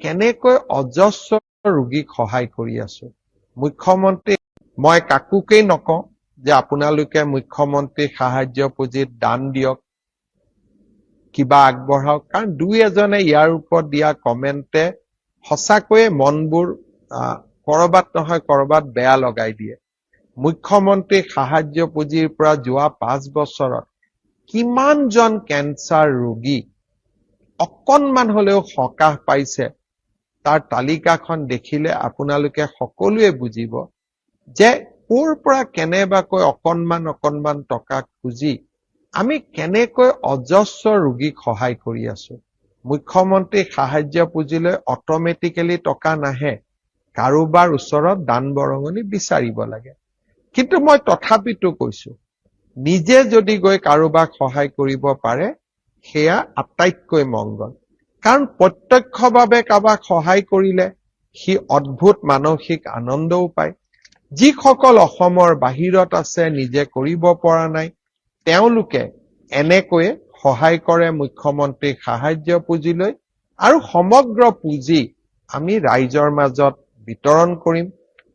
কেনেকৈ অজস্ৰ ৰোগীক সহায় কৰি আছো। মুখ্যমন্ত্ৰী মই কাকোকেই নকওঁ যে আপোনালোকে মুখ্যমন্ত্ৰী সাহায্য পুঁজিত দান দিয়ক, কিবা আগবঢ়াওক, কাৰণ দুই এজনে ইয়াৰ ওপৰত দিয়া কমেণ্টে সঁচাকৈয়ে মনবোৰ কৰবাত নহয় কৰবাত বেয়া লগাই দিয়ে। মুখ্যমন্ত্ৰী সাহায্য পুঁজিৰ পৰা যোৱা 5 বছৰত কিমানজন কেঞ্চাৰ ৰোগী অকণমান হলেও সকাহ পাইছে, তাৰ তালিকাখন দেখিলে আপোনালোকে সকলোৱে বুজিব যে ক'ৰ পৰা কেনেবাকৈ অকণমান টকা খুজি আমি কেনেকৈ অজস্ৰ ৰোগীক সহায় কৰি আছো। মুখ্যমন্ত্ৰী সাহায্য পুঁজিলৈ অট'মেটিকেলি টকা নাহে, কাৰোবাৰ ওচৰত দান বৰঙণি বিচাৰিব লাগে। কিন্তু মই তথাপিতো কৈছো, নিজে যদি গৈ কাৰোবাক সহায় কৰিব পাৰে সেয়া আটাইতকৈ মংগল। কাৰণ প্ৰত্যক্ষভাৱে কাৰোবাক সহায় কৰিলে সি অদ্ভুত মানসিক আনন্দও পায়। যিসকল অসমৰ বাহিৰত আছে, নিজে কৰিব পৰা নাই, তেওঁলোকে এনেকৈয়ে সহায় কৰে মুখ্যমন্ত্ৰী সাহায্য পুঁজিলৈ, আৰু সমগ্ৰ পুঁজি আমি ৰাইজৰ মাজত বিতৰণ কৰিম।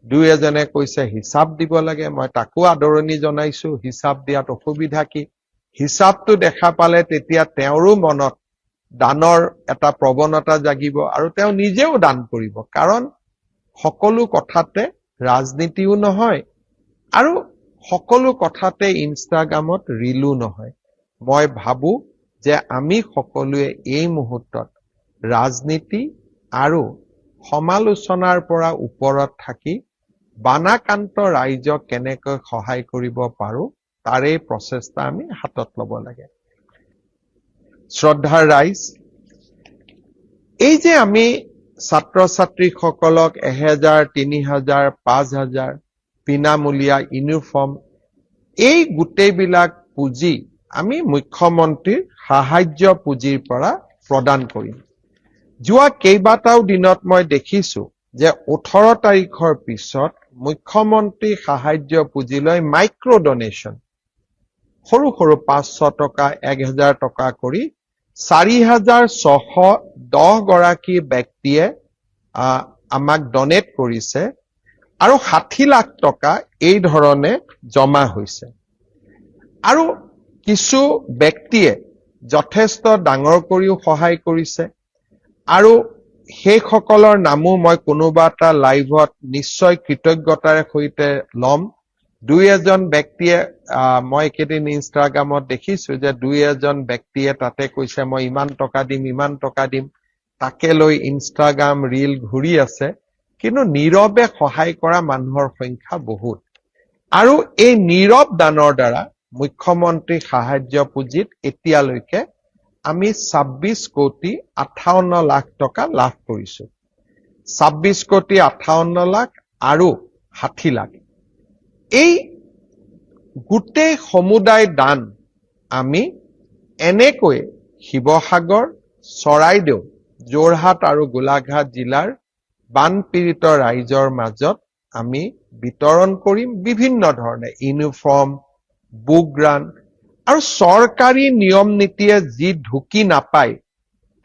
দুই এজনে কৈছে হিচাপ দিব লাগে, মই তাকো আদৰণি জনাইছো। হিচাপ দিয়াত অসুবিধা কি? হিচাপটো দেখা পালে তেতিয়া তেওঁৰো মনত দানৰ এটা প্ৰৱণতা জাগিব আৰু তেওঁ নিজেও দান কৰিব। কাৰণ সকলো কথাতে ৰাজনীতিও নহয় আৰু সকলো কথাতে ইনষ্টাগ্ৰামত ৰিলো নহয়। মই ভাবো যে আমি সকলোৱে এই মুহূৰ্তত ৰাজনীতি আৰু সমালোচনাৰ পৰা ওপৰত থাকি বানাক্ৰান্ত ৰাইজক কেনেকৈ সহায় কৰিব পাৰো তাৰে প্ৰচেষ্টা আমি হাতত ল'ব লাগে। শ্ৰদ্ধাৰ ৰাইজ, এই যে আমি ছাত্ৰ ছাত্ৰীসকলক 1000, 3000, 5000 বিনামূলীয়া ইউনিফৰ্ম, এই গোটেইবিলাক পুঁজি আমি মুখ্যমন্ত্ৰীৰ সাহায্য পুঁজিৰ পৰা প্ৰদান কৰিম। যোৱা কেইবাটাও দিনত মই দেখিছো যে 18 তাৰিখৰ পিছত মুখ্যমন্ত্ৰী সাহায্য পুঁজিলৈ মাইক্ৰ ডনেশ্যন সৰু 500 টকা, 1000 টকা কৰি 4610 গৰাকী ব্যক্তিয়ে আমাক ডনেট কৰিছে আৰু 60 লাখ টকা এই ধৰণে জমা হৈছে। আৰু কিছু ব্যক্তিয়ে যথেষ্ট ডাঙৰ কৰিও সহায় কৰিছে, আৰু সেইসকলৰ নামো মই কোনোবা এটা লাইভত নিশ্চয় কৃতজ্ঞতাৰে সৈতে ল'ম। দুই এজন ব্যক্তিয়ে মই একেদিন ইনষ্টাগ্ৰামত দেখিছো যে দুই এজন ব্যক্তিয়ে তাতে কৈছে মই ইমান টকা দিম, তাকে লৈ ইনষ্টাগ্ৰাম ৰীল ঘূৰি আছে। কিন্তু নীৰৱে সহায় কৰা মানুহৰ সংখ্যা বহুত, আৰু এই নীৰৱ দানৰ দ্বাৰা মুখ্যমন্ত্ৰী সাহায্য পুঁজিত এতিয়ালৈকে আমি 26,58,00,000 টকা লাভ কৰিছো। 26,58,00,000 আৰু 60 লাখ, এই গোটেই সমুদায় দান আমি এনেকৈ শিৱসাগৰ, চৰাইদেউ, যোৰহাট আৰু গোলাঘাট জিলাৰ বানপীড়িত ৰাইজৰ মাজত আমি বিতৰণ কৰিম। বিভিন্ন ধৰণে ইউনিফৰ্ম, বুক গ্ৰাণ্ট, আৰু চৰকাৰী নিয়ম নীতিয়ে যি ঢুকি নাপায়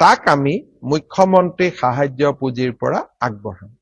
তাক আমি মুখ্যমন্ত্ৰী সাহায্য পুঁজিৰ পৰা আগবঢ়াম।